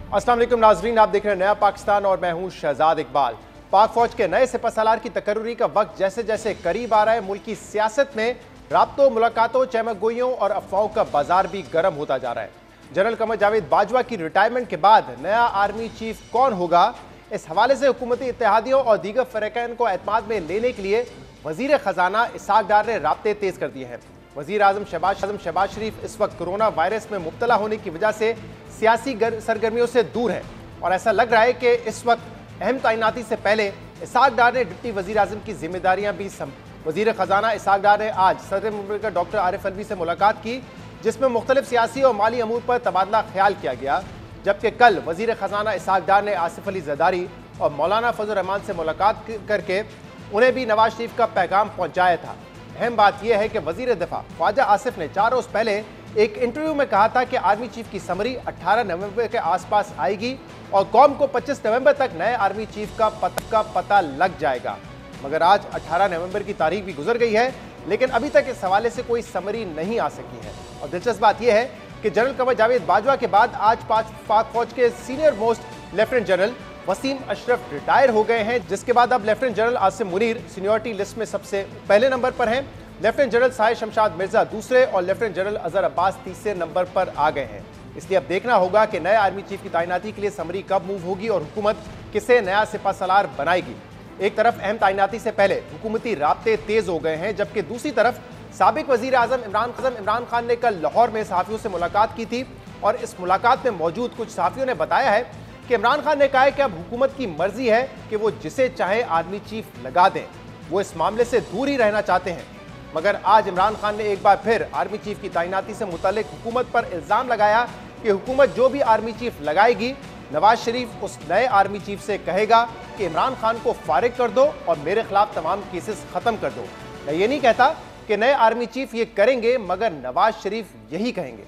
अस्सलाम वालेकुम नाजरीन, आप देख रहे हैं नया पाकिस्तान और मैं हूं शहजाद इकबाल। पाक फौज के नए सिपहसालार की तकर्रुरी का वक्त जैसे जैसे करीब आ रहा है, मुल्क की सियासत में राब्तों, मुलाकातों, चहमगोइयों और अफवाहों का बाजार भी गर्म होता जा रहा है। जनरल कमर जावेद बाजवा की रिटायरमेंट के बाद नया आर्मी चीफ कौन होगा, इस हवाले से हुकूमती इत्तेहादियों और दीगर फरीकैन को एतमाद में लेने के लिए वजीर खजाना इसहाक डार ने राब्ते तेज कर दिए हैं। वजीर आजम शहबाज शरीफ इस वक्त कोरोना वायरस में मुब्तला होने की वजह से सियासी सरगर्मियों से दूर है और ऐसा लग रहा है कि इस वक्त अहम तैनाती से पहले इसहाक डार ने डिप्टी वजीर आजम की जिम्मेदारियां भी वजीर खजाना इसहाक डार ने आज सदर मुमलिकत डॉक्टर आरिफ अलवी से मुलाकात की, जिसमें मुख्तलिफ सियासी और माली अमूर पर तबादला ख्याल किया गया। जबकि कल वजीर खजाना इसहाक डार ने आसिफ अली जरदारी और मौलाना फजल रहमान से मुलाकात करके उन्हें भी नवाज शरीफ का पैगाम पहुंचाया था। अहम बात यह है कि वजीर दिफा ख्वाजा आसिफ ने 4 रोज पहले एक इंटरव्यू में कहा था कि आर्मी चीफ की समरी 18 नवंबर के आसपास आएगी और कौम को 25 नवंबर तक नए आर्मी चीफ का पता लग जाएगा। मगर आज 18 नवंबर की तारीख भी गुजर गई है, लेकिन अभी तक इस हवाले से कोई समरी नहीं आ सकी है। और दिलचस्प बात यह है कि जनरल कमर जावेद बाजवा के बाद आज पाक फौज के senior most lieutenant general Waseem Ashraf retire हो गए हैं, जिसके बाद अब lieutenant general Asim Munir seniority list में सबसे पहले नंबर पर हैं। लेफ्टिनेंट जनरल साहिर शमशाद मिर्जा दूसरे और लेफ्टिनेंट जनरल अजहर अब्बास तीसरे नंबर पर आ गए हैं। इसलिए अब देखना होगा कि नए आर्मी चीफ की तैनाती के लिए समरी कब मूव होगी और हुकूमत किसे नया सिपहसालार बनाएगी। एक तरफ अहम तैनाती से पहले हुकूमती राब्ते तेज हो गए हैं, जबकि दूसरी तरफ साबिक वजीर आजम इमरान खान ने कल लाहौर में सहाफियों से मुलाकात की थी और इस मुलाकात में मौजूद कुछ सहाफियों ने बताया है कि इमरान खान ने कहा है कि अब हुकूमत की मर्जी है कि वो जिसे चाहे आर्मी चीफ लगा दें, वो इस मामले से दूर ही रहना चाहते हैं। मगर आज इमरान खान ने एक बार फिर आर्मी चीफ की तैनाती से मुतालिक हुकूमत पर इल्जाम लगाया कि हुकूमत जो भी आर्मी चीफ लगाएगी, नवाज शरीफ उस नए आर्मी चीफ से कहेगा कि इमरान खान को फारिग कर दो और मेरे खिलाफ तमाम केसेस खत्म कर दो। मैं ये नहीं कहता कि नए आर्मी चीफ ये करेंगे, मगर नवाज शरीफ यही कहेंगे।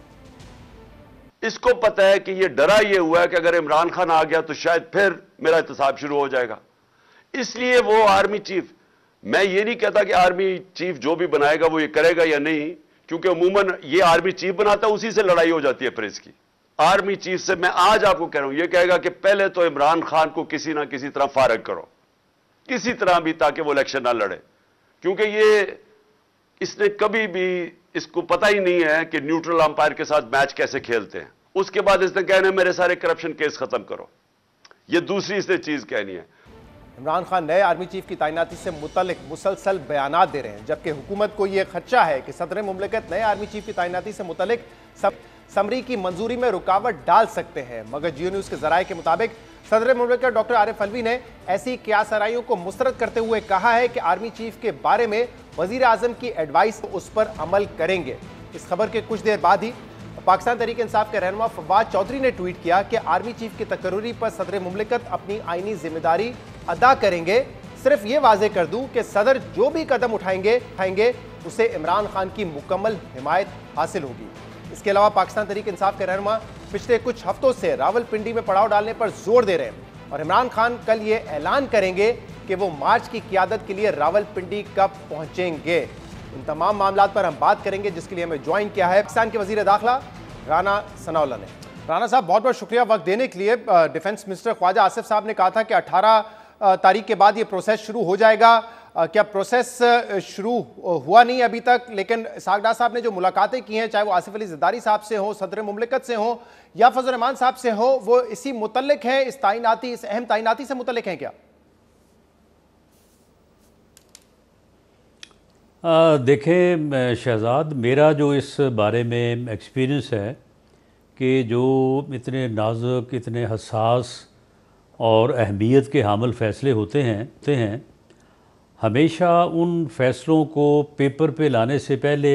इसको पता है कि ये डरा ये हुआ है कि अगर इमरान खान आ गया तो शायद फिर मेरा एहतसाब शुरू हो जाएगा। इसलिए वो आर्मी चीफ, मैं ये नहीं कहता कि आर्मी चीफ जो भी बनाएगा वो ये करेगा या नहीं, क्योंकि अमूमन ये आर्मी चीफ बनाता है, उसी से लड़ाई हो जाती है फिर इसकी। आर्मी चीफ से मैं आज आपको कह रहा हूं, ये कहेगा कि पहले तो इमरान खान को किसी ना किसी तरह फारग करो, किसी तरह भी, ताकि वो इलेक्शन ना लड़े, क्योंकि इसने कभी भी, इसको पता ही नहीं है कि न्यूट्रल अंपायर के साथ मैच कैसे खेलते हैं। उसके बाद इसने कहना मेरे सारे करप्शन केस खत्म करो, ये दूसरी इसने चीज कहनी है। इमरान खान नए आर्मी चीफ की तैनाती से मुतल्लिक मुसलसल बयानात दे रहे हैं, जबकि हुकूमत को यह खदशा है कि सदर मुमलिकत नए आर्मी चीफ की तैनाती से मुतल्लिक समरी की मंजूरी में रुकावट डाल सकते हैं। मगर जियो न्यूज के जराये के मुताबिक सदर मुमलिकत डॉक्टर आरिफ अलवी ने ऐसी क्यासराइयों को मुस्तरद करते हुए कहा है कि आर्मी चीफ के बारे में वजीर आजम की एडवाइस उस पर अमल करेंगे। इस खबर के कुछ देर बाद ही पाकिस्तान तहरीक इंसाफ के रहनुमा फवाद चौधरी ने ट्वीट किया कि आर्मी चीफ की तकर्रुरी पर सदर मुमलिकत अपनी आईनी जिम्मेदारी अदा करेंगे। सिर्फ ये वाजे कर दूं कि सदर जो भी कदम उठाएंगे उसे इमरान खान की मुकम्मल हिमायत हासिल होगी। इसके अलावा पाकिस्तान तहरीक इंसाफ के रहनुमा पिछले कुछ हफ्तों से रावलपिंडी में पड़ाव डालने पर जोर दे रहे हैं और इमरान खान कल ये ऐलान करेंगे कि वो मार्च की क़ियादत के लिए रावलपिंडी कब पहुंचेंगे। इन तमाम मामलात पर हम बात करेंगे, जिसके लिए हमें ज्वाइन किया है पाकिस्तान के वजीर दाखिला राना सनाउल्लाह ने। राना साहब, बहुत बहुत शुक्रिया वक्त देने के लिए। डिफेंस मिनिस्टर ख्वाजा आसिफ साहब ने कहा था कि 18 तारीख के बाद ये प्रोसेस शुरू हो जाएगा। क्या प्रोसेस शुरू हुआ नहीं अभी तक, लेकिन इसहाक डार साहब ने जो मुलाकातें की हैं, चाहे वो आसिफ अली जरदारी साहब से हो, सदर मुमलिकत से हो या फजल रहमान साहब से हो, वो इसी मुतल्लिक है, इस अहम तैनाती से मुतल्लिक हैं क्या? देखें शहजाद, मेरा जो इस बारे में एक्सपीरियंस है कि जो इतने नाजुक, इतने हसास और अहमियत के हामिल फ़ैसले होते हैं, हमेशा उन फ़ैसलों को पेपर पे लाने से पहले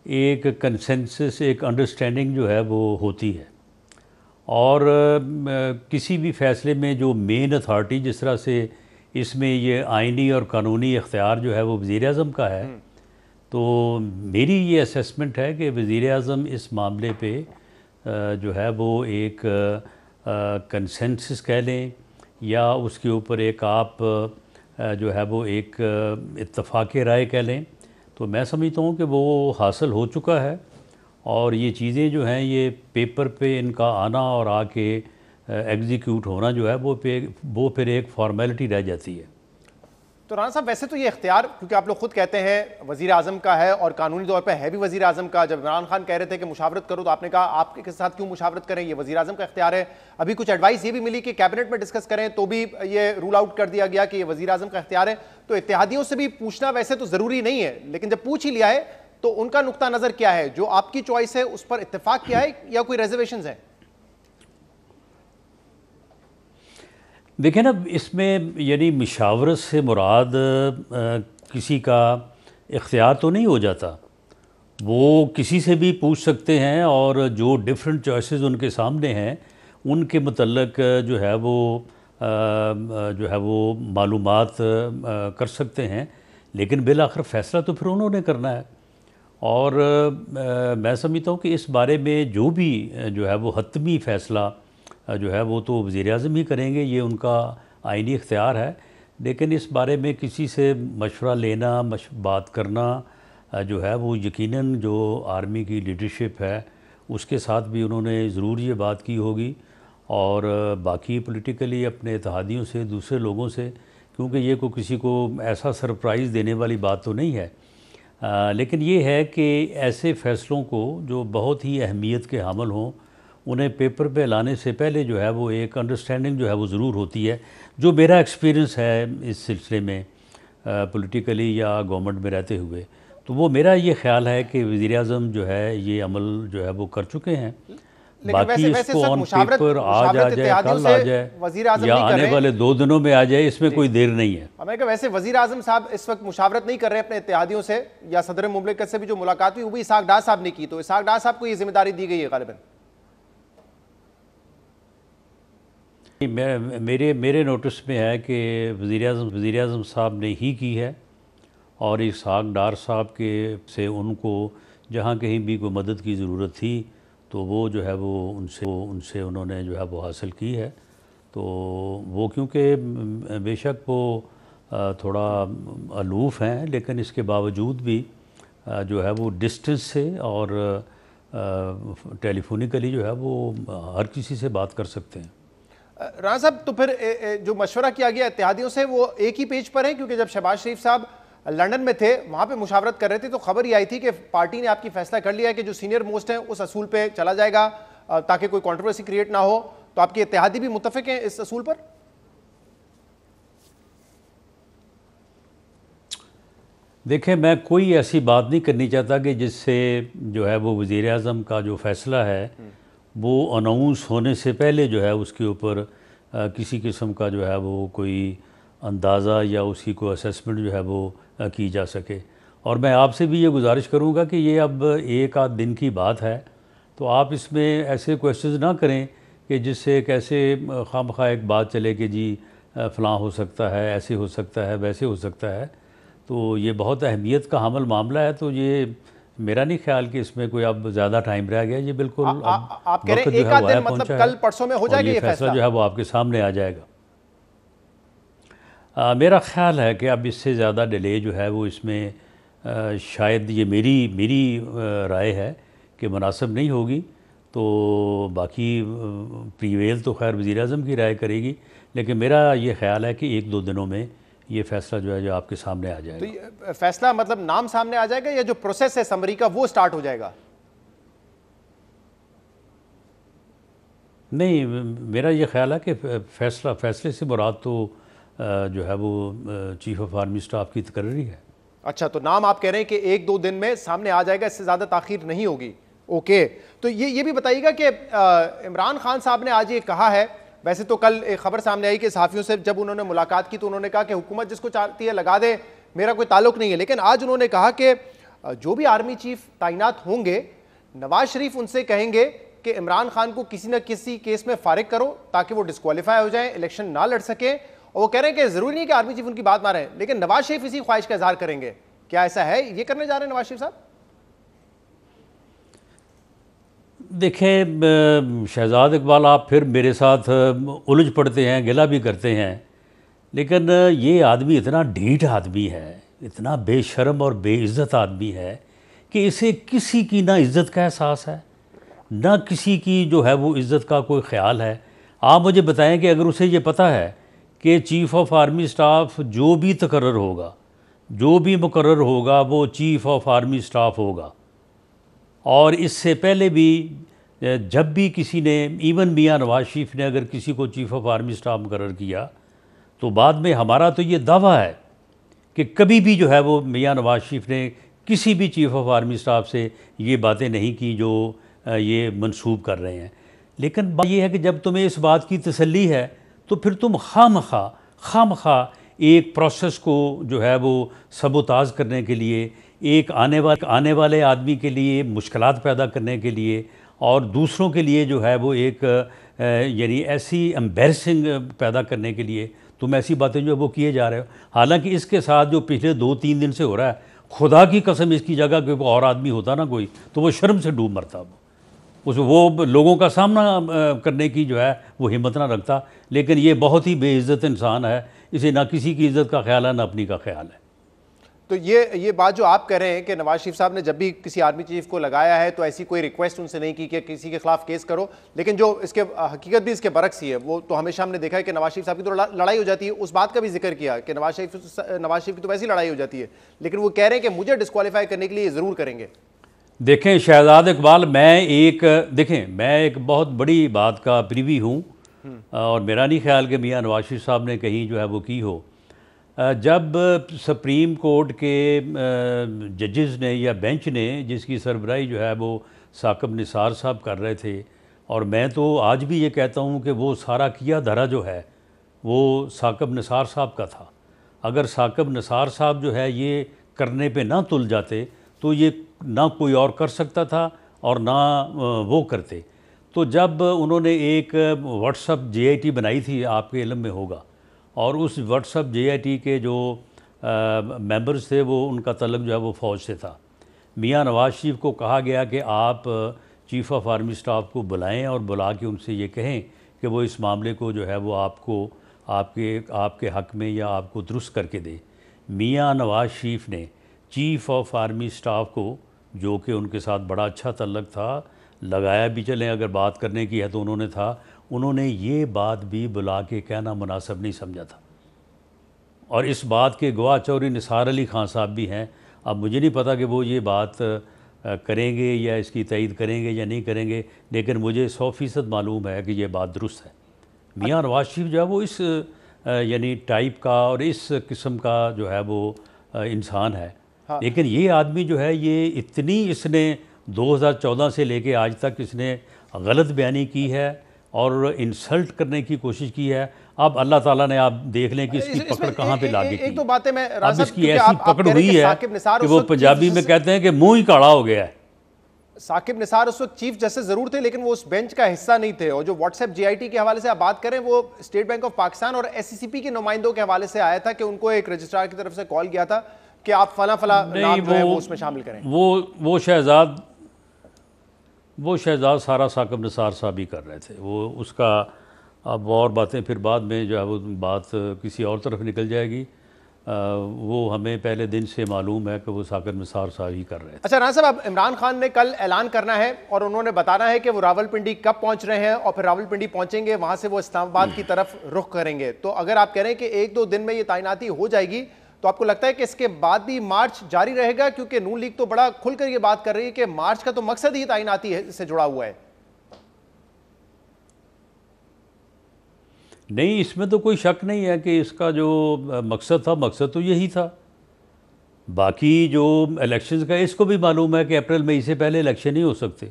एक कंसेंसस, एक अंडरस्टैंडिंग जो है वो होती है। और किसी भी फ़ैसले में जो मेन अथॉरिटी, जिस तरह से इसमें ये आइनी और कानूनी इख्तियार जो है वो वज़ीर-ए-आज़म का है, तो मेरी ये असेसमेंट है कि वज़ीर-ए-आज़म इस मामले पे जो है वो एक कंसेंसस कह लें या उसके ऊपर एक आप जो है वो एक इत्तफ़ाक़ राय कह लें, तो मैं समझता हूँ कि वो हासिल हो चुका है। और ये चीज़ें जो हैं ये पेपर पे इनका आना और आके एग्जीक्यूट होना जो है वो फिर एक फॉर्मेलिटी रह जाती है। तो राना साहब, वैसे तो ये इख्तियार, क्योंकि आप लोग खुद कहते हैं वज़ीर आज़म का है और कानूनी तौर पे है भी वज़ीर आज़म का। जब इमरान खान कह रहे थे कि मुशावरत करो तो आपने कहा आपके साथ क्यों मुशावरत करें, ये वज़ीर आज़म का इख्तियार है। अभी कुछ एडवाइस ये भी मिली कि कैबिनेट में डिस्कस करें तो भी ये रूल आउट कर दिया गया कि ये वज़ीर आज़म का इख्तियार है। तो इत्तेहादियों से भी पूछना वैसे तो ज़रूरी नहीं है, लेकिन जब पूछ ही लिया है तो उनका नुक्ता नज़र क्या है, जो आपकी चॉइस है उस पर इत्तेफाक किया है या कोई रिजर्वेशंस हैं? देखें ना, इसमें यानी मुशावरत से मुराद किसी का इख्तियार तो नहीं हो जाता। वो किसी से भी पूछ सकते हैं और जो डिफरेंट चॉइसेस उनके सामने हैं उनके मुतल्लक जो है वो मालूमात कर सकते हैं, लेकिन बिल आखिर फ़ैसला तो फिर उन्होंने करना है। और मैं समझता हूँ कि इस बारे में जो भी जो है वो हतमी फ़ैसला जो है वो तो वज़ीर आज़म ही करेंगे, ये उनका आइनी इख्तियार है। लेकिन इस बारे में किसी से मशवरा लेना, बात करना जो है वो यकीनन जो आर्मी की लीडरशिप है उसके साथ भी उन्होंने ज़रूर ये बात की होगी, और बाकी पॉलिटिकली अपने इत्तेहादियों से, दूसरे लोगों से, क्योंकि ये को किसी को ऐसा सरप्राइज़ देने वाली बात तो नहीं है। लेकिन ये है कि ऐसे फ़ैसलों को जो बहुत ही अहमियत के हामिल हों, उन्हें पेपर पे लाने से पहले जो है वो एक अंडरस्टैंडिंग जो है वो ज़रूर होती है। जो मेरा एक्सपीरियंस है इस सिलसिले में पॉलिटिकली या गवर्नमेंट में रहते हुए, तो वो मेरा ये ख्याल है कि वज़ीर आज़म जो है ये अमल जो है वो कर चुके हैं। बाकी इसको ऑन पेपर आज आ जाए, कल आ जाए या आने वाले 2 दिनों में आ जाए, इसमें कोई देर नहीं है। मैं कहा वैसे वज़ीर आज़म साहब इस वक्त मुशावरत नहीं कर रहे अपने इत्तेहादियों से, या सदर मुमलिकत से भी जो मुलाकात हुई वो भी इसहाक डार साहब ने की, तो इसहाक डार साहब को ये जिम्मेदारी दी गई है गालिबन। मेरे नोटिस में है कि वज़ीर आज़म साहब ने ही की है, और इसहाक डार साहब के से उनको जहाँ कहीं भी कोई मदद की ज़रूरत थी तो वो जो है वो उनसे उन्होंने जो है वो हासिल की है। तो वो क्योंकि बेशक वो थोड़ा अलूफ़ हैं, लेकिन इसके बावजूद भी जो है वो डिस्टेंस से और टेलीफोनिकली जो है वो हर किसी से बात कर सकते हैं। राना साहब, तो फिर जो मशवरा किया गया इत्तेहादियों से वो एक ही पेज पर है, क्योंकि जब शहबाज शरीफ साहब लंदन में थे वहां पे मुशावरत कर रहे थे तो खबर ये आई थी कि पार्टी ने आपकी फैसला कर लिया है कि जो सीनियर मोस्ट हैं उस असूल पे चला जाएगा ताकि कोई कंट्रोवर्सी क्रिएट ना हो। तो आपके इत्तेहादी भी मुत्तफिक हैं इस असूल पर? देखें, मैं कोई ऐसी बात नहीं करनी चाहता कि जिससे जो है वो वज़ीर आज़म का जो फ़ैसला है वो अनाउंस होने से पहले जो है उसके ऊपर किसी किस्म का जो है वो कोई अंदाज़ा या उसकी कोई असेसमेंट जो है वो की जा सके। और मैं आपसे भी ये गुजारिश करूँगा कि ये अब 1 आध दिन की बात है, तो आप इसमें ऐसे क्वेश्चंस ना करें कि जिससे कैसे खामखा एक बात चले कि जी फ़लाँ हो सकता है, ऐसे हो सकता है, वैसे हो सकता है। तो ये बहुत अहमियत का हामिल मामला है, तो ये मेरा नहीं ख्याल कि इसमें कोई अब ज़्यादा टाइम रह गया। ये बिल्कुल आप कह रहे हैं 1 आध दिन, मतलब कल परसों में हो जाएगा ये फैसला जो है वो आपके सामने आ जाएगा। मेरा ख्याल है कि अब इससे ज़्यादा डिले जो है वो इसमें शायद, ये मेरी राय है कि मुनासिब नहीं होगी। तो बाकी प्रीवेल तो खैर वज़ीर आज़म की राय करेगी, लेकिन मेरा ये ख्याल है कि 1-2 दिनों में ये फैसला जो है जो आपके सामने आ जाएगा। तो ये फैसला मतलब नाम सामने आ जाएगा या जो प्रोसेस है समरी का वो स्टार्ट हो जाएगा? नहीं, मेरा ये ख्याल है कि फैसले से मुराद तो जो है वो चीफ ऑफ आर्मी स्टाफ की तकर्री है। अच्छा, तो नाम आप कह रहे हैं कि 1-2 दिन में सामने आ जाएगा, इससे ज़्यादा ताख़ीर नहीं होगी। ओके, तो ये भी बताइएगा कि इमरान खान साहब ने आज ये कहा है, वैसे तो कल एक खबर सामने आई कि सहाफ़ियों से जब उन्होंने मुलाकात की तो उन्होंने कहा कि हुकूमत जिसको चाहती है लगा दे, मेरा कोई ताल्लुक नहीं है। लेकिन आज उन्होंने कहा कि जो भी आर्मी चीफ तैनात होंगे, नवाज शरीफ उनसे कहेंगे कि इमरान खान को किसी न किसी केस में फारिग करो ताकि वो डिस्क्वालीफाई हो जाए, इलेक्शन ना लड़ सके। और वो कह रहे हैं कि ज़रूरी नहीं कि आर्मी चीफ उनकी बात माने, लेकिन नवाज शरीफ इसी ख्वाहिश का इजहार करेंगे। क्या ऐसा है, ये करने जा रहे हैं नवाज शरीफ साहब? देखें शहजाद इकबाल, आप फिर मेरे साथ उलझ पड़ते हैं, गिला भी करते हैं, लेकिन ये आदमी इतना ढीठ आदमी है, इतना बेशर्म और बेइज्जत आदमी है कि इसे किसी की ना इज़्ज़त का एहसास है, ना किसी की जो है वो इज़्ज़त का कोई ख्याल है। आप मुझे बताएं कि अगर उसे ये पता है कि चीफ़ ऑफ आर्मी स्टाफ जो भी तकर्रर होगा, जो भी मुकर्रर होगा, वो चीफ़ ऑफ आर्मी स्टाफ होगा, और इससे पहले भी जब भी किसी ने, इवन मियां नवाज शरीफ ने अगर किसी को चीफ़ ऑफ आर्मी स्टाफ मुकर्रर किया, तो बाद में हमारा तो ये दावा है कि कभी भी जो है वो मियां नवाज शरीफ ने किसी भी चीफ़ ऑफ आर्मी स्टाफ से ये बातें नहीं की जो ये मंसूब कर रहे हैं। लेकिन बात ये है कि जब तुम्हें इस बात की तसल्ली है तो फिर तुम खामखा एक प्रोसेस को जो है वो सबोताज करने के लिए, एक आने वाले आदमी के लिए मुश्किलात पैदा करने के लिए, और दूसरों के लिए जो है वो एक यानी ऐसी एम्बैरसिंग पैदा करने के लिए तुम ऐसी बातें जो है वो किए जा रहे हो। हालांकि इसके साथ जो पिछले 2-3 दिन से हो रहा है, खुदा की कसम इसकी जगह कोई और आदमी होता ना कोई, तो वो शर्म से डूब मरता, वो लोगों का सामना करने की जो है वो हिम्मत ना रखता। लेकिन ये बहुत ही बेइज्जत इंसान है, इसे ना किसी की इज्जत का ख्याल है ना अपनी का ख्याल है। तो ये बात जो आप कह रहे हैं कि नवाज शरीफ साहब ने जब भी किसी आर्मी चीफ को लगाया है तो ऐसी कोई रिक्वेस्ट उनसे नहीं की कि किसी के खिलाफ केस करो, लेकिन जो इसके हकीकत भी इसके बरक्स ही है, वो तो हमेशा हमने देखा है कि नवाज शरीफ साहब की तो लड़ाई हो जाती है। उस बात का भी जिक्र किया कि नवाज शरीफ की तो वैसी लड़ाई हो जाती है, लेकिन वो कह रहे हैं कि मुझे डिस्क्वालीफाई करने के लिए ज़रूर करेंगे। देखें शहजाद इकबाल, मैं एक बहुत बड़ी बात का प्रीवी हूँ, और मेरा नहीं ख्याल कि मियां नवाज शरीफ साहब ने कहीं जो है वो की हो। जब सुप्रीम कोर्ट के जजेस ने या बेंच ने, जिसकी सरबराही जो है वो साकिब निसार साहब कर रहे थे, और मैं तो आज भी ये कहता हूँ कि वो सारा किया धरा जो है वो साकिब निसार साहब का था। अगर साकिब निसार साहब जो है ये करने पे ना तुल जाते तो ये ना कोई और कर सकता था और ना वो करते। तो जब उन्होंने एक व्हाट्सअप JIT बनाई थी, आपके इल्म में होगा, और उस व्हाट्सअप JIT के जो मेंबर्स थे वो, उनका तल्लुक़ जो है वो फ़ौज से था। मियां नवाज शरीफ को कहा गया कि आप चीफ़ ऑफ आर्मी स्टाफ को बुलाएं और बुला के उनसे ये कहें कि वो इस मामले को जो है वो आपको आपके हक़ में या आपको दुरुस्त करके दे। मियां नवाज शरीफ ने चीफ़ ऑफ आर्मी स्टाफ को, जो कि उनके साथ बड़ा अच्छा तल्लुक़ था, लगाया भी चलें अगर बात करने की है तो उन्होंने ये बात भी बुला के कहना मुनासिब नहीं समझा था। और इस बात के गवाह चौधरी निसार अली खान साहब भी हैं। अब मुझे नहीं पता कि वो ये बात करेंगे या इसकी तईद करेंगे या नहीं करेंगे, लेकिन मुझे 100% मालूम है कि ये बात दुरुस्त है। मियां नवाज शरीफ जो है वो इस यानी टाइप का और इस किस्म का जो है वो इंसान है। हाँ। लेकिन ये आदमी जो है ये इसने 2014 से लेके आज तक इसने गलत बयानी की है और इंसल्ट करने की कोशिश की है। अब अल्लाह ताला ने, आप देख लें कि इसकी पकड़ कहाँ पे लागे की। एक तो बातें मैं अब इसकी ऐसी पकड़ हुई है कि वो पंजाबी में कहते हैं कि मुंह ही काला हो गया है। साकिब निसार उस वक्त चीफ जस्टिस जरूर थे, लेकिन वो उस बेंच का हिस्सा नहीं थे। और जो व्हाट्सएप JIT के हवाले से आप बात करें, वो स्टेट बैंक ऑफ पाकिस्तान और SCCP के नुमाइंदों के हवाले से आया था कि उनको एक रजिस्ट्रार की तरफ से कॉल गया था कि आप फला नाम जो है वो उसमें शामिल करें। वो शहजाद सारा साकिब निसार साहब ही कर रहे थे। वो उसका अब और बातें फिर बाद में जो है वो बात किसी और तरफ निकल जाएगी। वो हमें पहले दिन से मालूम है कि वो साकिब निसार साहब ही कर रहे थे। अच्छा राना साहब, अब इमरान खान ने कल ऐलान करना है और उन्होंने बताना है कि वो रावलपिंडी कब पहुंच रहे हैं, और फिर रावलपिंडी पहुंचेंगे, वहां से वो इस्लामाबाद की तरफ रुख करेंगे। तो अगर आप कह रहे हैं कि 1-2 दिन में ये तैनाती हो जाएगी, तो आपको लगता है कि इसके बाद भी मार्च जारी रहेगा? क्योंकि नून लीग तो बड़ा खुलकर ये बात कर रही है कि मार्च का तो मकसद ही तैनाती से जुड़ा हुआ है। नहीं, इसमें तो कोई शक नहीं है कि इसका जो मकसद तो यही था। बाकी जो इलेक्शंस का, इसको भी मालूम है कि अप्रैल मई से पहले इलेक्शन नहीं हो सकते।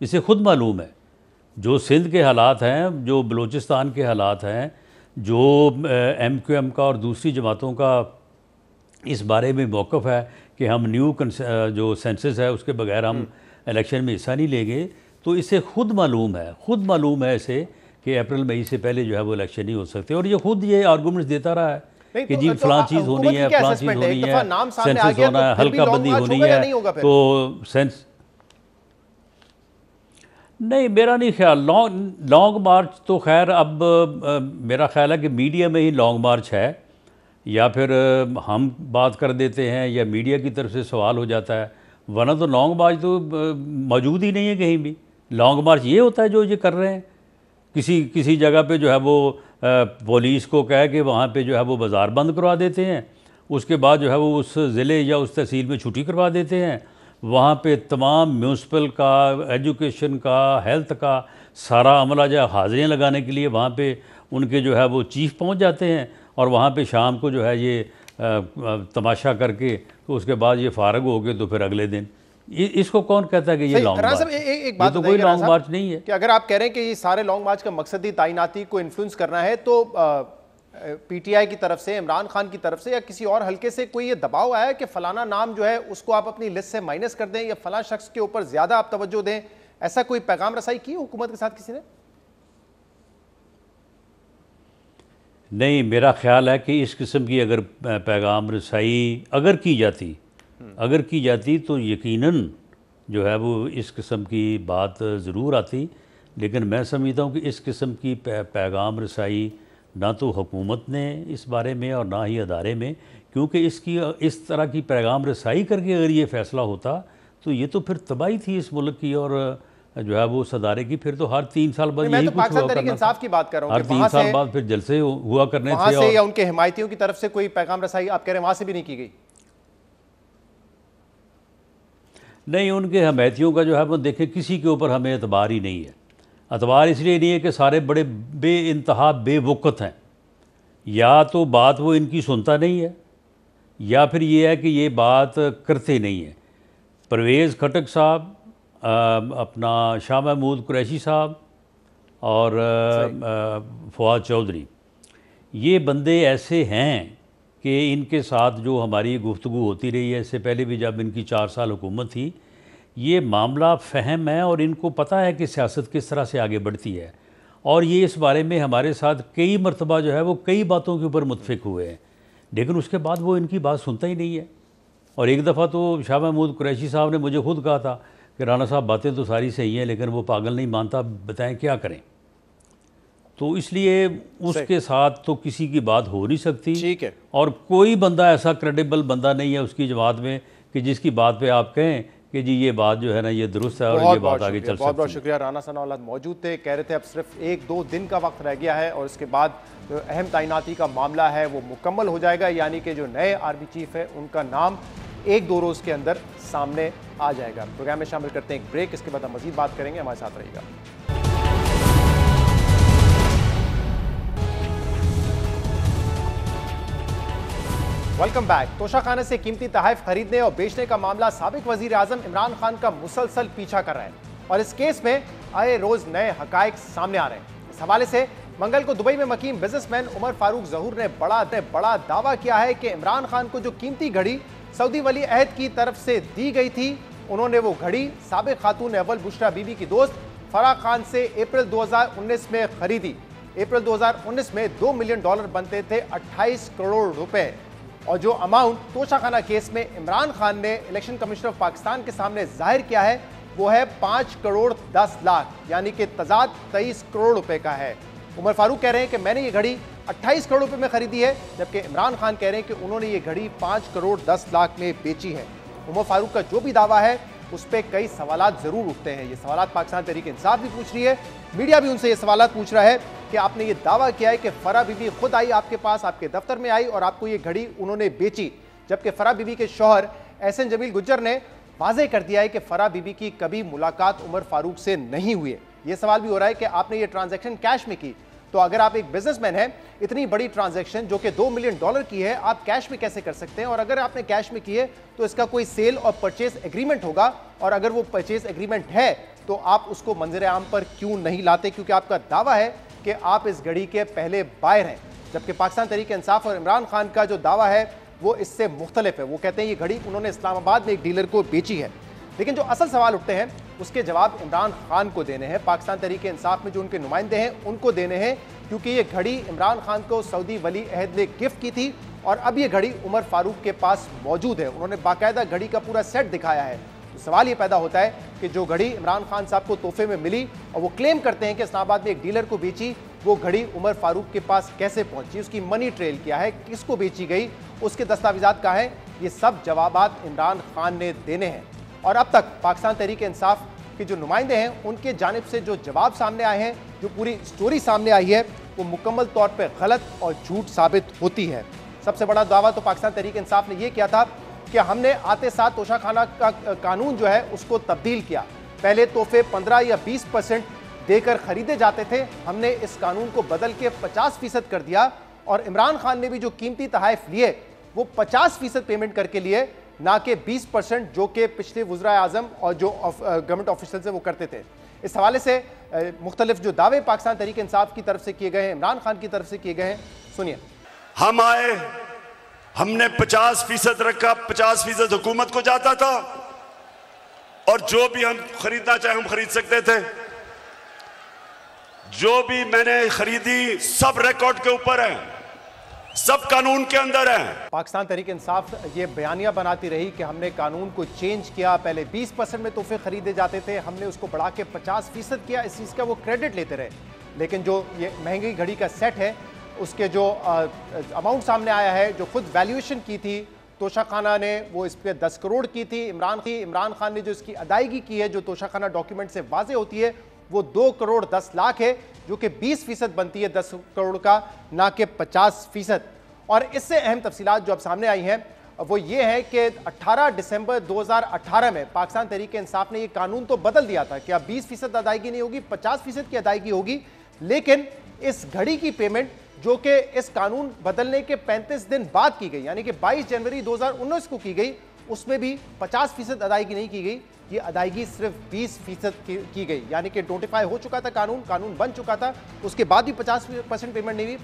इसे खुद मालूम है जो सिंध के हालात हैं, जो बलूचिस्तान के हालात हैं, जो MQM का और दूसरी जमातों का इस बारे में मौक़िफ़ है कि हम जो सेंसस है उसके बगैर हम इलेक्शन में हिस्सा नहीं लेंगे। तो इसे खुद मालूम है इसे कि अप्रैल मई से पहले जो है वो इलेक्शन नहीं हो सकते। और ये खुद ये आर्गूमेंट्स देता रहा है कि जी फलां चीज़ होनी है, फलां चीज़ होनी है, सेंसस होना है, हल्का बंदी होनी है, तो सेंस नहीं, मेरा नहीं ख्याल लॉन्ग मार्च तो खैर अब मेरा ख्याल है कि मीडिया में ही लॉन्ग मार्च है, या फिर हम बात कर देते हैं या मीडिया की तरफ से सवाल हो जाता है, वरना तो लॉन्ग मार्च तो मौजूद ही नहीं है कहीं भी। लॉन्ग मार्च ये होता है जो ये कर रहे हैं किसी जगह पे जो है वो पुलिस को कह के वहाँ पे जो है वो बाज़ार बंद करवा देते हैं, उसके बाद जो है वो उस ज़िले या उस तहसील में छुट्टी करवा देते हैं। वहाँ पे तमाम म्यूनसिपल का, एजुकेशन का, हेल्थ का सारा अमला जो है हाज़िरियाँ लगाने के लिए वहाँ पे उनके जो है वो चीफ पहुँच जाते हैं और वहाँ पे शाम को जो है ये तमाशा करके तो उसके बाद ये फारग हो गए तो फिर अगले दिन इसको कौन कहता है कि ये लॉन्ग मार्च? एक बात तो कोई लॉन्ग मार्च नहीं है कि अगर आप कह रहे हैं कि ये सारे लॉन्ग मार्च का मकसद ही तैनाती को इन्फ्लुएंस करना है, तो पीटीआई की तरफ से, इमरान खान की तरफ से या किसी और हल्के से कोई ये दबाव आया है कि फलाना नाम जो है उसको आप अपनी लिस्ट से माइनस कर दें या फलाना शख्स के ऊपर ज्यादा आप तवज्जो दें, ऐसा कोई पैगाम रसाई की हुकूमत के साथ किसी ने? नहीं, मेरा ख्याल है कि इस किस्म की अगर पैगाम रसाई अगर की जाती तो यकीनन जो है वो इस किस्म की बात ज़रूर आती, लेकिन मैं समझता हूँ कि इस किस्म की पैगाम रसाई ना तो हुकूमत ने इस बारे में और ना ही अदारे में, क्योंकि इस तरह की पैगाम रसाई करके अगर ये फ़ैसला होता तो ये तो फिर तबाही थी इस मुल्क की और जो है वो सदारे की। फिर तो हर 3 साल बाद यही कुछ हुआ करना, इंसाफ की बात कर रहा हूं, हर 3 साल बाद फिर जलसे हुआ करने थे। और या उनके हिमायतियों की तरफ से कोई पैगाम रसाई आप कह रहे हैं वहां से भी नहीं की गई? नहीं, उनके हमायतियों का जो है वो देखें किसी के ऊपर हमें एतबार ही नहीं है। एतबार इसलिए नहीं है कि सारे बड़े बेइंतहा बेवक़्त हैं, या तो बात वो इनकी सुनता नहीं है या फिर ये है कि ये बात करते नहीं है। परवेज़ खटक साहब, अपना शाह महमूद कुरैशी साहब और फवाद चौधरी, ये बंदे ऐसे हैं कि इनके साथ जो हमारी गुफ्तगू होती रही है, इससे पहले भी जब इनकी 4 साल हुकूमत थी, ये मामला फ़हम है और इनको पता है कि सियासत किस तरह से आगे बढ़ती है, और ये इस बारे में हमारे साथ कई मरतबा जो है वो कई बातों के ऊपर मुत्फिक हुए हैं, लेकिन उसके बाद वो इनकी बात सुनता ही नहीं है। और एक दफ़ा तो शाह महमूद कुरैशी साहब ने मुझे खुद कहा था कि राना साहब बातें तो सारी सही हैं लेकिन वो पागल नहीं मानता, बताएं क्या करें। तो इसलिए उसके साथ तो किसी की बात हो नहीं सकती। ठीक है। और कोई बंदा ऐसा क्रेडिबल बंदा नहीं है उसकी जमात में कि जिसकी बात पे आप कहें कि जी ये बात जो है ना ये दुरुस्त है और ये बात आगे चल सकती है। बहुत बहुत शुक्रिया। राना सना औलाद मौजूद थे, कह रहे थे अब सिर्फ 1-2 दिन का वक्त रह गया है और इसके बाद जो अहम तैनाती का मामला है वो मुकम्मल हो जाएगा, यानी कि जो नए आर्मी चीफ है उनका नाम 1-2 रोज़ के अंदर सामने आ जाएगा। प्रोग्राम में शामिल करते हैं एक ब्रेक, इसके बाद हम मज़ीद बात करेंगे, हमारे साथ रहिएगा। Welcome back. तोशाखाने से कीमती तहफ़ खरीदने और बेचने का मामला साबिक वज़ीर आज़म इमरान खान का मुसलसल पीछा कर रहा है और इस केस में आए रोज नए हकायक सामने आ रहे हैं। इस हवाले से मंगल को दुबई में मकीम बिजनेसमैन उमर फारूक ज़हूर ने बड़ा दावा किया है कि इमरान खान को जो कीमती घड़ी सऊदी वली अहद की तरफ से दी गई थी, उन्होंने वो घड़ी साबिक खातून अव्वल बुशरा बीबी की दोस्त फराह खान से अप्रैल 2019 में खरीदी। अप्रैल 2019 में $2 मिलियन बनते थे 28 करोड़ रुपए, और जो अमाउंट तोशाखाना केस में इमरान खान ने इलेक्शन कमिश्नर ऑफ पाकिस्तान के सामने जाहिर किया है वो है 5 करोड़ 10 लाख, यानी कि तजाद 23 करोड़ रुपए का है। उमर फारूक कह रहे हैं कि मैंने ये घड़ी 28 करोड़ रुपए में खरीदी है, जबकि इमरान खान कह रहे हैं कि उन्होंने ये घड़ी 5 करोड़ 10 लाख में बेची है। उमर फारूक का जो भी दावा है उस पर कई सवालात जरूर उठते हैं। ये सवालात पाकिस्तान तहरीक इंसाफ भी पूछ रही है, मीडिया भी उनसे ये सवालात पूछ रहा है कि आपने ये दावा किया है कि फराह बीबी खुद आई आपके पास, आपके दफ्तर में आई और आपको ये घड़ी उन्होंने बेची, जबकि फराह बीबी के शौहर एहसन जमील गुज्जर ने वाज़ेह कर दिया है कि फराह बीबी की कभी मुलाकात उमर फारूक से नहीं हुई है। ये सवाल भी हो रहा है कि आपने ये ट्रांजैक्शन कैश में की, तो अगर आप एक बिजनेसमैन हैं, इतनी बड़ी ट्रांजैक्शन जो कि $2 मिलियन की है, आप कैश में कैसे कर सकते हैं? और अगर आपने कैश में की है तो इसका कोई सेल और परचेज एग्रीमेंट होगा, और अगर वो परचेज एग्रीमेंट है तो आप उसको मंजर आम पर क्यों नहीं लाते? क्योंकि आपका दावा है कि आप इस घड़ी के पहले बायर हैं, जबकि पाकिस्तान तहरीक इंसाफ और इमरान खान का जो दावा है वो इससे मुख्तलिफ है। वो कहते हैं ये घड़ी उन्होंने इस्लामाबाद में एक डीलर को बेची है। लेकिन जो असल सवाल उठते हैं उसके जवाब इमरान खान को देने हैं, पाकिस्तान तहरीक इंसाफ में जो उनके नुमाइंदे हैं उनको देने हैं, क्योंकि ये घड़ी इमरान खान को सऊदी वली अहद ने गिफ्ट की थी और अब ये घड़ी उमर फारूक के पास मौजूद है। उन्होंने बाकायदा घड़ी का पूरा सेट दिखाया है। तो सवाल ये पैदा होता है कि जो घड़ी इमरान खान साहब को तोहफे में मिली और वो क्लेम करते हैं कि इस्लामाबाद में एक डीलर को बेची, वो घड़ी उमर फारूक के पास कैसे पहुंची, उसकी मनी ट्रेल क्या है, किसको बेची गई, उसके दस्तावेजात कहाँ हैं, ये सब जवाबात इमरान खान ने देने हैं। और अब तक पाकिस्तान तहरीक इंसाफ के जो नुमाइंदे हैं उनके जानिब से जो जवाब सामने आए हैं जो पूरी स्टोरी सामने आई है वो मुकम्मल तौर पे गलत और झूठ साबित होती है। सबसे बड़ा दावा तो पाकिस्तान तहरीक इंसाफ ने यह किया था कि हमने आते साथ तोशाखाना का कानून जो है उसको तब्दील किया। पहले तोहफे 15 या 20% देकर खरीदे जाते थे, हमने इस कानून को बदल के 50% कर दिया और इमरान खान ने भी जो कीमती तोहफे लिए वो 50% पेमेंट करके लिए, ना कि 20% जो कि पिछले वज़ीर आज़म और जो गवर्नमेंट ऑफिशियल वो करते थे। इस हवाले से मुख्तलिफ जो दावे पाकिस्तान तहरीक इंसाफ की तरफ से किए गए हैं, इमरान खान की तरफ से किए गए हैं, सुनिए। हम आए, हमने 50% रखा, 50% हुकूमत को जाता था और जो भी हम खरीदना चाहे हम खरीद सकते थे। जो भी मैंने खरीदी सब रिकॉर्ड के ऊपर है, सब कानून के अंदर है। पाकिस्तान तहरीक इंसाफ ये बयानिया बनाती रही कि हमने कानून को चेंज किया, पहले 20% में तोहफे खरीदे जाते थे, हमने उसको बढ़ा के 50% किया, इस चीज़ का वो क्रेडिट लेते रहे। लेकिन जो ये महंगी घड़ी का सेट है उसके जो अमाउंट सामने आया है, जो खुद वैल्यूएशन की थी तोशाखाना ने, वो इस पर 10 करोड़ की थी। इमरान खान ने जो इसकी अदायगी की है, जो तोशाखाना डॉक्यूमेंट से वाजे होती है, वो 2 करोड़ 10 लाख है, जो कि 20% बनती है 10 करोड़ का, ना कि 50%। और इससे अहम तफसीलात जो अब सामने आई हैं वो ये है कि 18 दिसंबर 2018 में पाकिस्तान तहरीक इंसाफ ने ये कानून तो बदल दिया था कि अब 20% अदायगी नहीं होगी, 50% की अदायगी होगी। लेकिन इस घड़ी की पेमेंट जो कि इस कानून बदलने के 35 दिन बाद की गई, यानी कि 22 जनवरी 2019 को की गई, उसमें भी 50% अदायगी नहीं की गई, ये अदायगी सिर्फ 20% की गई। यानी कि नोटिफाई हो चुका था कानून बन चुका था, उसके बाद भी 50% पेमेंट नहीं हुई,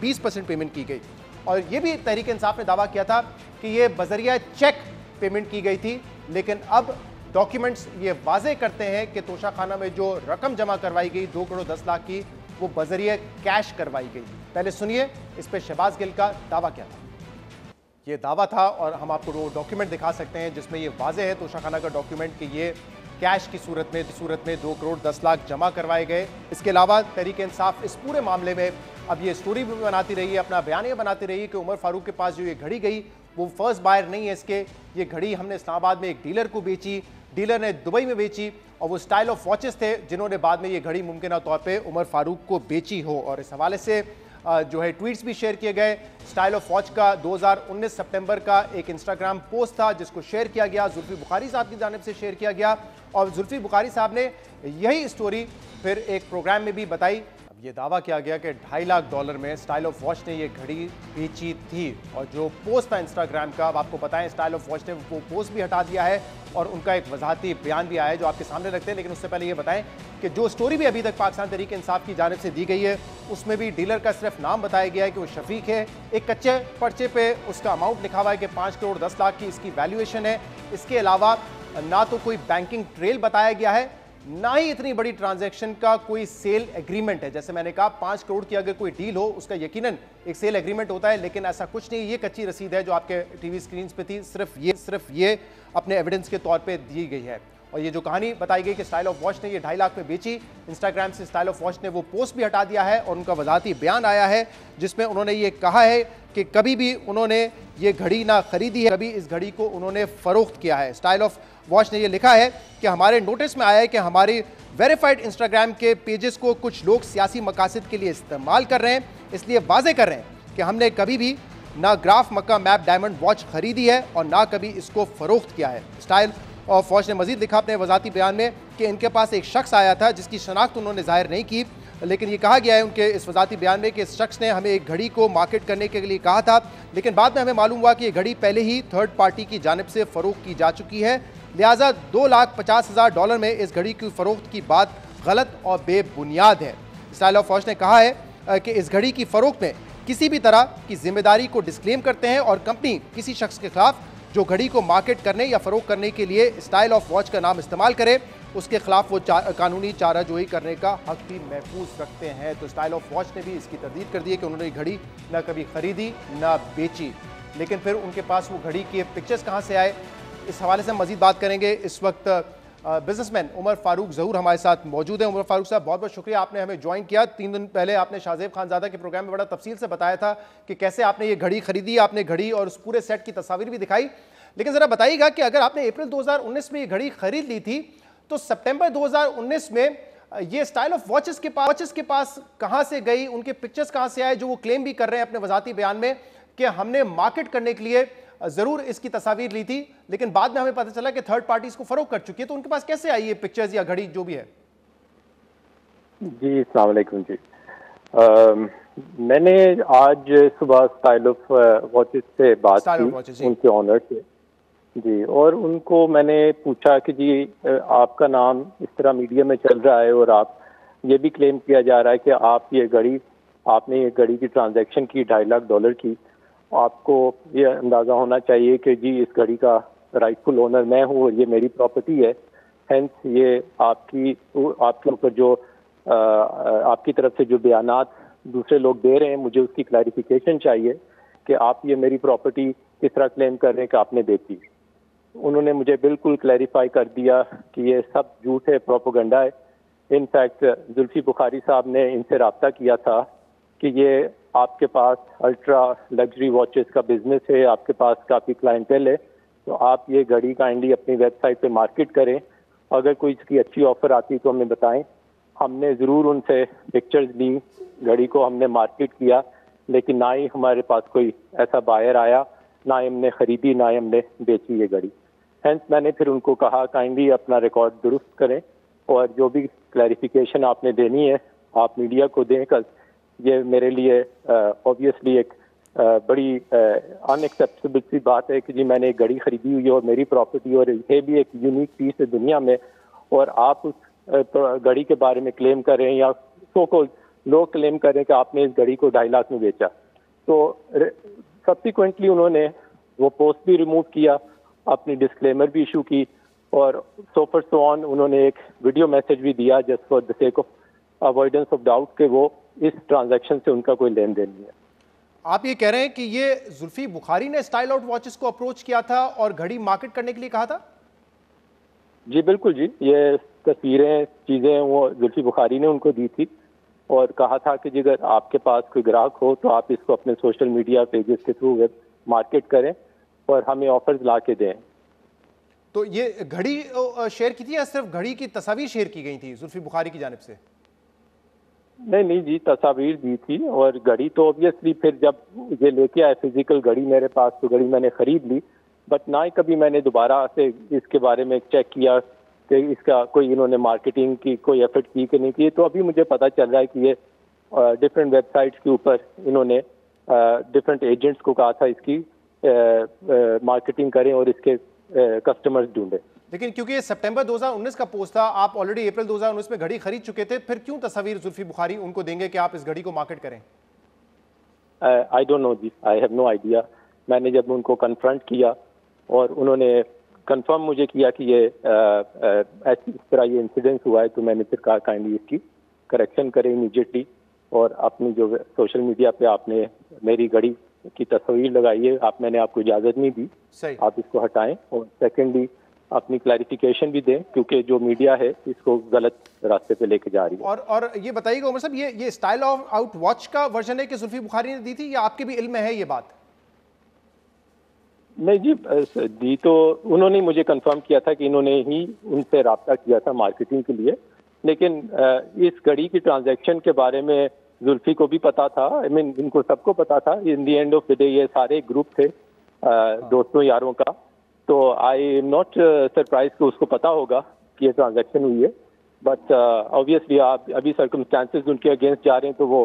20% पेमेंट की गई। और ये भी तहरीक इंसाफ ने दावा किया था कि ये बजरिया चेक पेमेंट की गई थी। लेकिन अब डॉक्यूमेंट्स ये वाजे करते हैं कि तोशाखाना में जो रकम जमा करवाई गई 2 करोड़ 10 लाख की, वो बजरिया कैश करवाई गई। पहले सुनिए इस पे शहबाज गिल का दावा क्या था। ये दावा था और हम आपको वो डॉक्यूमेंट दिखा सकते हैं जिसमें ये वाजे है तोशाखाना का डॉक्यूमेंट कि ये कैश की सूरत में 2 करोड़ 10 लाख जमा करवाए गए। इसके अलावा तहरीक इंसाफ इस पूरे मामले में अब ये स्टोरी भी बनाती रही है, अपना बयानिया बनाती रही है कि उमर फारूक के पास जो ये घड़ी गई वो फर्स्ट बायर नहीं है इसके, ये घड़ी हमने इस्लामाबाद में एक डीलर को बेची, डीलर ने दुबई में बेची, और वो स्टाइल ऑफ वॉचेस थे जिन्होंने बाद में ये घड़ी मुमकिन तौर पे उमर फारूक को बेची हो। और इस हवाले से जो है ट्वीट्स भी शेयर किए गए। स्टाइल ऑफ वॉच का 2019 सितंबर का एक इंस्टाग्राम पोस्ट था जिसको शेयर किया गया, जुल्फी बुखारी साहब की जानिब से शेयर किया गया, और जुल्फी बुखारी साहब ने यही स्टोरी फिर एक प्रोग्राम में भी बताई। अब ये दावा किया गया कि $2.5 लाख में स्टाइल ऑफ वॉच ने ये घड़ी बेची थी। और जो पोस्ट था इंस्टाग्राम का, अब आपको बताएं स्टाइल ऑफ वॉच ने वो पोस्ट भी हटा दिया है और उनका एक वजाहती बयान भी आया है जो आपके सामने रखते हैं। लेकिन उससे पहले ये बताएं कि जो स्टोरी भी अभी तक पाकिस्तान तहरीक इंसाफ की जानिब से दी गई है उसमें भी डीलर का सिर्फ नाम बताया गया है कि वो शफीक है। एक कच्चे पर्चे पे उसका अमाउंट लिखा हुआ है कि 5 करोड़ 10 लाख की इसकी वैल्यूएशन है। इसके अलावा ना तो कोई बैंकिंग ट्रेल बताया गया है, ना ही इतनी बड़ी ट्रांजैक्शन का कोई सेल एग्रीमेंट है। जैसे मैंने कहा 5 करोड़ की अगर कोई डील हो उसका यकीनन एक सेल एग्रीमेंट होता है, लेकिन ऐसा कुछ नहीं। ये कच्ची रसीद है जो आपके टीवी स्क्रीन पे थी, सिर्फ ये अपने एविडेंस के तौर पे दी गई है। और ये जो कहानी बताई गई कि स्टाइल ऑफ वॉच ने ये 2.5 लाख में बेची, इंस्टाग्राम से स्टाइल ऑफ वॉच ने वो पोस्ट भी हटा दिया है और उनका वजाहती बयान आया है जिसमें उन्होंने ये कहा है कि कभी भी उन्होंने ये घड़ी ना खरीदी है, कभी इस घड़ी को उन्होंने फरोख्त किया है। स्टाइल ऑफ वॉच ने ये लिखा है कि हमारे नोटिस में आया है कि हमारी वेरीफाइड इंस्टाग्राम के पेजेस को कुछ लोग सियासी मकासद के लिए इस्तेमाल कर रहे हैं, इसलिए वाजे कर रहे हैं कि हमने कभी भी ना ग्राफ मक्का मैप डायमंड वॉच खरीदी है और ना कभी इसको फरोख्त किया है। स्टाइल ऑफ वॉच ने मजीद लिखा अपने वजाती बयान में कि इनके पास एक शख्स आया था जिसकी शनाख्त उन्होंने जाहिर नहीं की, लेकिन ये कहा गया है उनके इस वजाती बयान में कि इस शख्स ने हमें एक घड़ी को मार्केट करने के लिए कहा था, लेकिन बाद में हमें मालूम हुआ कि ये घड़ी पहले ही थर्ड पार्टी की जानिब से फरोख्त की जा चुकी है, लिहाजा $2,50,000 में इस घड़ी की फरोख्त की बात गलत और बेबुनियाद है। स्टाइल ऑफ वॉच ने कहा है कि इस घड़ी की फरोख्त में किसी भी तरह की जिम्मेदारी को डिस्क्लेम करते हैं और कंपनी किसी शख्स के खिलाफ जो घड़ी को मार्केट करने या फरोख्त करने के लिए स्टाइल ऑफ वॉच का नाम इस्तेमाल करे उसके खिलाफ वो कानूनी चाराजोई करने का हक भी महफूज रखते हैं। तो स्टाइल ऑफ वॉच ने भी इसकी तरदीद कर दी है कि उन्होंने घड़ी ना कभी खरीदी ना बेची, लेकिन फिर उनके पास वो घड़ी के पिक्चर्स कहाँ से आए, इस हवाले से हम मजीद बात करेंगे। इस वक्त बिजनेसमैन उमर फारूक ज़हूर हमारे साथ मौजूद है। उमर फारूक साहब, बहुत बहुत शुक्रिया, आपने हमें ज्वाइन किया। 3 दिन पहले आपने शाहजेब खानजादा के प्रोग्राम में बड़ा तफसील से बताया था कि कैसे आपने ये घड़ी खरीदी, आपने घड़ी और उस पूरे सेट की तस्वीर भी दिखाई। लेकिन ज़रा बताइएगा कि अगर आपने अप्रैल 2019 में ये घड़ी खरीद ली थी तो सितंबर 2019 में ये स्टाइल ऑफ वॉचेस के पास कहां से गई, उनके पिक्चर्स कहां से आए, जो वो क्लेम भी कर रहे हैं अपने वजाती बयान में कि हमने मार्केट करने के लिए जरूर इसकी तस्वीर ली थी, लेकिन बाद में हमें पता चला कि थर्ड पार्टी इसको फरोख्त कर चुकी है। तो उनके पास कैसे आई ये पिक्चर्स या घड़ी जो भी है? जी अस्सलाम वालेकुम जी। मैंने आज सुबह स्टाइल ऑफ वॉचेस से बात की, उनके ऑनर से जी, और उनको मैंने पूछा कि जी आपका नाम इस तरह मीडिया में चल रहा है और आप ये भी क्लेम किया जा रहा है कि आपने ये घड़ी की ट्रांजैक्शन की $2.5 लाख की। आपको ये अंदाज़ा होना चाहिए कि जी इस घड़ी का राइटफुल ओनर मैं हूँ और ये मेरी प्रॉपर्टी है। हेंस ये आपके ऊपर जो आपकी तरफ से जो बयानात दूसरे लोग दे रहे हैं, मुझे उसकी क्लैरिफिकेशन चाहिए कि आप ये मेरी प्रॉपर्टी किस तरह क्लेम कर रहे हैं कि आपने बेची। उन्होंने मुझे बिल्कुल क्लैरिफाई कर दिया कि ये सब झूठ है, प्रोपेगेंडा है। इनफैक्ट जुल्फी बुखारी साहब ने इनसे रब्ता किया था कि ये आपके पास अल्ट्रा लग्जरी वॉचेस का बिजनेस है, आपके पास काफ़ी क्लाइंटेल है, तो आप ये घड़ी काइंडली अपनी वेबसाइट पे मार्केट करें। अगर कोई इसकी अच्छी ऑफर आती तो हमें बताएं। हमने ज़रूर उनसे पिक्चर्स ली, घड़ी को हमने मार्केट किया, लेकिन ना ही हमारे पास कोई ऐसा बायर आया, ना ही हमने ख़रीदी, ना ही हमने बेची ये घड़ी। हेंस मैंने फिर उनको कहा काइंडली अपना रिकॉर्ड दुरुस्त करें और जो भी क्लैरिफिकेशन आपने देनी है आप मीडिया को दें। कल ये मेरे लिए ऑब्वियसली एक बड़ी अनएक्सेप्टेबल सी बात है कि जी मैंने एक घड़ी खरीदी हुई है और मेरी प्रॉपर्टी, और ये भी एक यूनिक पीस है दुनिया में, और आप उस घड़ी के बारे में क्लेम कर रहे हैं या सो को लोग क्लेम कर रहे हैं कि आपने इस घड़ी को 2.5 लाख में बेचा। तो सब्सिक्वेंटली उन्होंने वो पोस्ट भी रिमूव किया, अपनी डिस्क्लेमर भी इशू की, और सो फॉर सो ऑन उन्होंने एक वीडियो मैसेज भी दिया just for the sake of avoidance of doubt कि वो इस ट्रांजैक्शन से उनका कोई लेन देन नहीं है। आप ये कह रहे हैं कि ये जुल्फी बुखारी ने स्टाइल आउट वॉचेस को अप्रोच किया था और घड़ी मार्केट करने के लिए कहा था? जी बिल्कुल जी, ये तस्वीरें चीज़ें वो जुल्फी बुखारी ने उनको दी थी और कहा था कि जी अगर आपके पास कोई ग्राहक हो तो आप इसको अपने सोशल मीडिया पेजेस के थ्रू वेब मार्केट करें और हमें ऑफर्स ला के दें। तो ये घड़ी शेयर की थी या सिर्फ घड़ी की तस्वीर शेयर की गई थी जुल्फी बुखारी की जानिब से? नहीं जी, तस्वीर दी थी, और घड़ी तो ऑब्वियसली फिर जब ये लेके आए फिजिकल घड़ी मेरे पास तो घड़ी मैंने खरीद ली, बट ना ही कभी मैंने दोबारा से इसके बारे में चेक किया कि इसका कोई इन्होंने मार्केटिंग की कोई एफर्ट की कि नहीं की। तो अभी मुझे पता चल रहा है कि ये डिफरेंट वेबसाइट्स के ऊपर इन्होंने डिफरेंट एजेंट्स को कहा था इसकी मार्केटिंग करें और इसके कस्टमर्स ढूंढें। लेकिन क्योंकि ये सितंबर 2019 का पोस्ट था, आप ऑलरेडी अप्रैल 2019 में घड़ी खरीद चुके थे, फिर क्यों तस्वीर जुल्फी बुखारी उनको देंगे कि आप इस घड़ी को मार्केट करें? I don't know ji, I have no idea. मैंने जब उनको कन्फ्रंट किया और उन्होंने कंफर्म मुझे किया कि ये इस तरह ये इंसिडेंस हुआ है, तो मैंने फिर कहा काइंडली इसकी करेक्शन करें इमीडिएटली, और अपनी जो सोशल मीडिया पे आपने मेरी घड़ी की तस्वीर लगाई है, मैंने आपको इजाज़त नहीं दी, आप इसको हटाएं, और सेकेंडली अपनी क्लैरिफिकेशन भी दें क्योंकि जो मीडिया है इसको गलत रास्ते पे लेके जा रही है। और ये बताइएगा उमर साहब, ये स्टाइल ऑफ आउट वॉच का वर्जन है कि जुल्फी बुखारी ने दी थी, या आपके भी इल्म में है ये बात? नहीं जी, दी तो उन्होंने मुझे कंफर्म किया था कि इन्होंने ही उनसे रब्ता किया था मार्केटिंग के लिए, लेकिन इस घड़ी की ट्रांजैक्शन के बारे में जुल्फी को भी पता था, आई मीन इनको सबको पता था। In the end of the day ये सारे ग्रुप थे दोस्तों यारों का, तो आई एम नॉट सरप्राइज कि उसको पता होगा कि ये ट्रांजैक्शन हुई है, बट ऑब्वियसली आप अभी सर्कमस्टांसेस उनके अगेंस्ट जा रहे हैं तो वो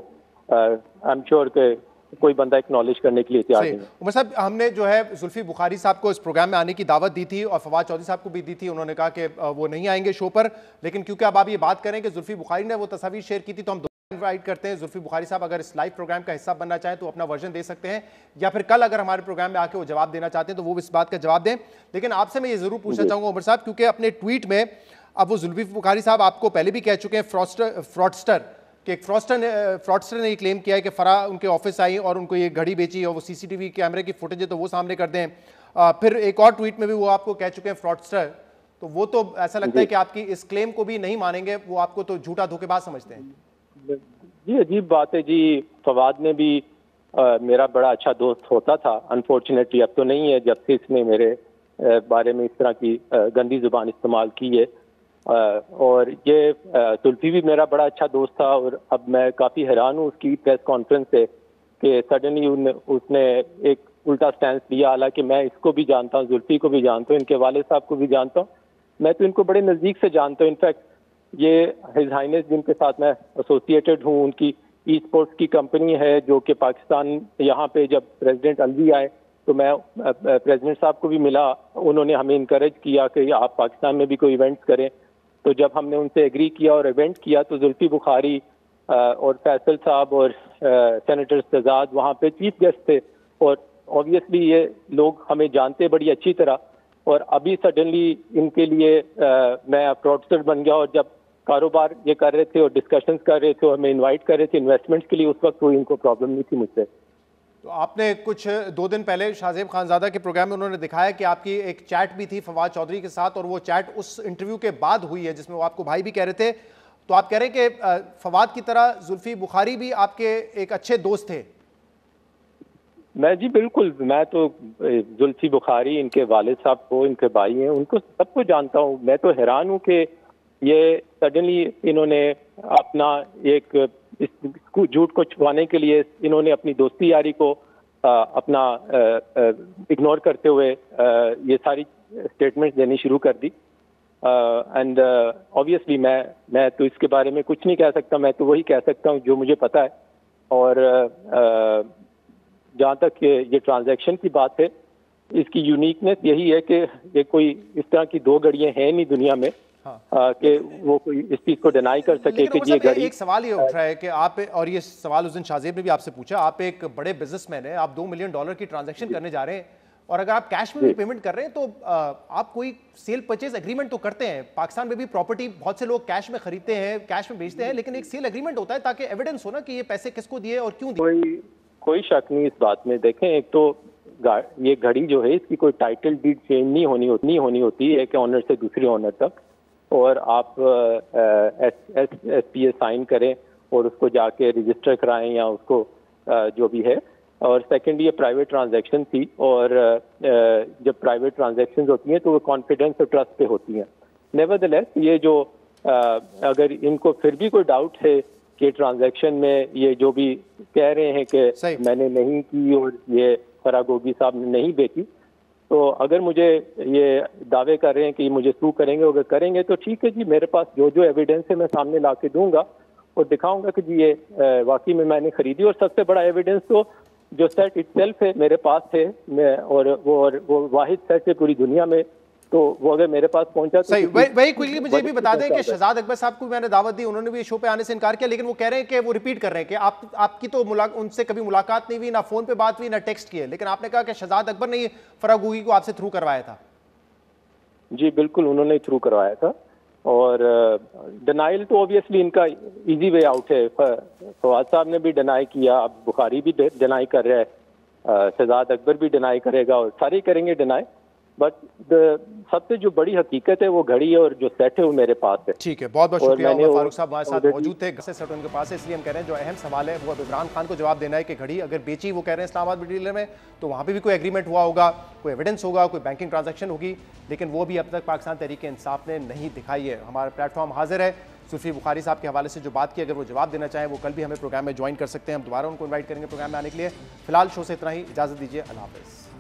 आई एम श्योर कि कोई बंदा एक्नॉलेज करने के लिए तैयार नहीं है। उमर साहब, हमने जो है जुल्फी बुखारी साहब को इस प्रोग्राम में आने की दावत दी थी और फवाद चौधरी साहब को भी दी थी, उन्होंने कहा कि वो नहीं आएंगे शो पर, लेकिन क्योंकि अब आप ये बात करें कि जुल्फी बुखारी ने वो तस्वीर शेयर की थी, तो हम इनवाइट करते हैं जुल्फी बुखारी साहब, अगर इस लाइव प्रोग्राम का हिस्सा बनना चाहें तो अपना वर्जन दे सकते हैं, या फिर कल अगर हमारे प्रोग्राम में आके वो जवाब देना चाहते हैं तो वो इस बात का जवाब दें। लेकिन आपसे मैं ये जरूर पूछना चाहूंगा उमर साहब, क्योंकि अपने ट्वीट में अब वो जुल्फी बुखारी साहब आपको पहले भी कह चुके हैं फ्रॉडस्टर कि एक फ्रॉडस्टर ने ये क्लेम किया है कि फरा उनके ऑफिस आई और उनको ये घड़ी बेची और वो सीसीटीवी कैमरे की फुटेज है तो वो सामने कर दें। फिर एक और ट्वीट में भी वो आपको कह चुके हैं फ्रॉडस्टर, तो वो तो ऐसा लगता है कि आपकी इस क्लेम को भी नहीं मानेंगे, वो आपको तो झूठा धोखेबाज समझते हैं। जी अजीब बात है जी, फवाद ने भी मेरा बड़ा अच्छा दोस्त होता था, अनफॉर्चुनेटली अब तो नहीं है, जब से इसने मेरे बारे में इस तरह की गंदी जुबान इस्तेमाल की है। और ये जुल्फी भी मेरा बड़ा अच्छा दोस्त था, और अब मैं काफ़ी हैरान हूँ उसकी प्रेस कॉन्फ्रेंस से कि सडनली उसने एक उल्टा स्टैंड लिया। हालांकि मैं इसको भी जानता हूँ, जुल्फी को भी जानता हूँ, इनके वालिद साहब को भी जानता हूँ, मैं तो इनको बड़े नज़दीक से जानता हूँ। इनफैक्ट ये हिज हाइनेस जिनके साथ मैं एसोसिएटेड हूँ, उनकी ई स्पोर्ट्स की कंपनी है जो कि पाकिस्तान यहाँ पे जब प्रेसिडेंट अलवी आए तो मैं प्रेसिडेंट साहब को भी मिला, उन्होंने हमें इनकरेज किया कि आप पाकिस्तान में भी कोई इवेंट्स करें। तो जब हमने उनसे एग्री किया और इवेंट किया तो जुल्फी बुखारी और फैसल साहब और सेनेटर शहजाद वहाँ पे चीफ गेस्ट थे, और ऑब्वियसली ये लोग हमें जानते बड़ी अच्छी तरह। और अभी सडनली इनके लिए मैं फ्रॉडस्टर बन गया, और जब कारोबार ये कर रहे थे और डिस्कशंस कर रहे थे और हमें इनवाइट कर रहे थे इन्वेस्टमेंट्स के लिए, उस वक्त कोई इनको प्रॉब्लम नहीं थी मुझसे। तो आपने कुछ 2 दिन पहले शाहजेब खानजादा के प्रोग्राम में उन्होंने दिखाया कि आपकी एक चैट भी थी फवाद चौधरी के साथ, और वो चैट उस इंटरव्यू के बाद हुई है जिसमें वो आपको भाई भी कह रहे थे। तो आप कह रहे हैं कि फवाद की तरह जुल्फी बुखारी भी आपके एक अच्छे दोस्त थे। मैं जी बिल्कुल, मैं तो जुल्फी बुखारी, इनके वालिद साहब को, इनके भाई हैं, उनको सबको जानता हूँ। मैं तो हैरान हूँ कि ये सडनली इन्होंने अपना एक झूठ को छुपाने के लिए इन्होंने अपनी दोस्ती यारी को अपना इग्नोर करते हुए ये सारी स्टेटमेंट्स देनी शुरू कर दी। एंड ऑब्वियसली मैं तो इसके बारे में कुछ नहीं कह सकता, मैं तो वही कह सकता हूँ जो मुझे पता है। और जहाँ तक ये ट्रांजैक्शन की बात है, इसकी यूनिकनेस यही है कि ये कोई इस तरह की 2 घड़ियाँ हैं नहीं दुनिया में कि वो कोई इस चीज को डिनाई कर सके कि ये घड़ी। एक सवाल ये उठ रहा है कि आप, और ये सवाल उस दिन शाहजेब ने भी आपसे पूछा, आप एक बड़े बिजनेसमैन हैं, आप $2 मिलियन की ट्रांजैक्शन करने जा रहे हैं, और अगर आप कैश में भी पेमेंट कर रहे हैं तो आप कोई सेल परचेज एग्रीमेंट तो करते हैं। पाकिस्तान में भी प्रॉपर्टी बहुत से लोग कैश में खरीदते हैं, कैश में बेचते हैं, लेकिन एक सेल एग्रीमेंट होता है ताकि एविडेंस हो ना कि ये पैसे किसको दिए और क्यों दिए। कोई शक नहीं इस बात में। देखें, एक तो ये घड़ी जो है इसकी कोई टाइटल डीड चेंज नहीं होनी होती एक ऑनर से दूसरे ऑनर तक, और आप SPA साइन करें और उसको जाके रजिस्टर कराएं या उसको जो भी है। और सेकंड, ये प्राइवेट ट्रांजैक्शन थी, और जब प्राइवेट ट्रांजैक्शंस होती हैं तो वो कॉन्फिडेंस और ट्रस्ट पे होती हैं। नेवरदलेस ये जो अगर इनको फिर भी कोई डाउट है कि ट्रांजैक्शन में ये जो भी कह रहे हैं कि मैंने नहीं की और ये फरागोगी साहब ने नहीं बेची, तो अगर मुझे ये दावे कर रहे हैं कि मुझे सू करेंगे, अगर करेंगे तो ठीक है जी, मेरे पास जो जो एविडेंस है मैं सामने ला के दूंगा और दिखाऊंगा कि जी ये वाकई में मैंने खरीदी। और सबसे बड़ा एविडेंस तो जो सेट इटसेल्फ है मेरे पास है, और वो वाहिद सेट है पूरी दुनिया में, तो वो अगर मेरे पास पहुंचा तो सही। वही क्विकली मुझे भी बता दें कि शहजाद अकबर साहब को मैंने दावत दी, उन्होंने भी शो पे आने से इनकार किया, लेकिन वो कह रहे हैं कि वो रिपीट कर रहे हैं कि आपकी तो उनसे कभी मुलाकात नहीं हुई, ना फोन पे बात हुई, ना टेक्स्ट किए, लेकिन आपने कहा कि शहजाद अकबर ने फरागोगी को आपसे थ्रू करवाया था। जी बिल्कुल, उन्होंने थ्रू करवाया था। और डिनाइल तो ऑब्वियसली इनका इजी वे आउट है। फवाद साहब ने भी डिनाई किया, अब बुखारी भी डिनाई कर रहा है, शहजाद अकबर भी डिनाई करेगा, और सारे करेंगे डिनाई। बट सबसे जो बड़ी हकीकत है वो घड़ी है और जो सेट है वो मेरे पास है। ठीक है, बहुत बहुत शुक्रिया। फारूक साहब हमारे साथ मौजूद थे, सेट उनके पास है, इसलिए हम कह रहे हैं जो अहम सवाल है वो अब इमरान खान को जवाब देना है कि घड़ी अगर बेची, वो कह रहे हैं इस्लामाबाद डीलर में, तो वहाँ पे भी कोई एग्रीमेंट हुआ होगा, कोई एविडेंस होगा, कोई बैंकिंग ट्रांजैक्शन होगी, लेकिन वो भी अब तक पाकिस्तान तहरीक इंसाफ ने नहीं दिखाई है। हमारा प्लेटफॉर्म हाजिर है, जुल्फी बुखारी साहब के हवाले से जो बात की, अगर वो जवाब देना चाहें वो कल भी हमें प्रोग्राम में ज्वाइन कर सकते हैं, हम दोबारा उनको इन्वाइट करेंगे प्रोग्राम में आने के लिए। फिलहाल शो से इतना ही, इजाज़त दीजिए, अल्लाह हाफ़िज़।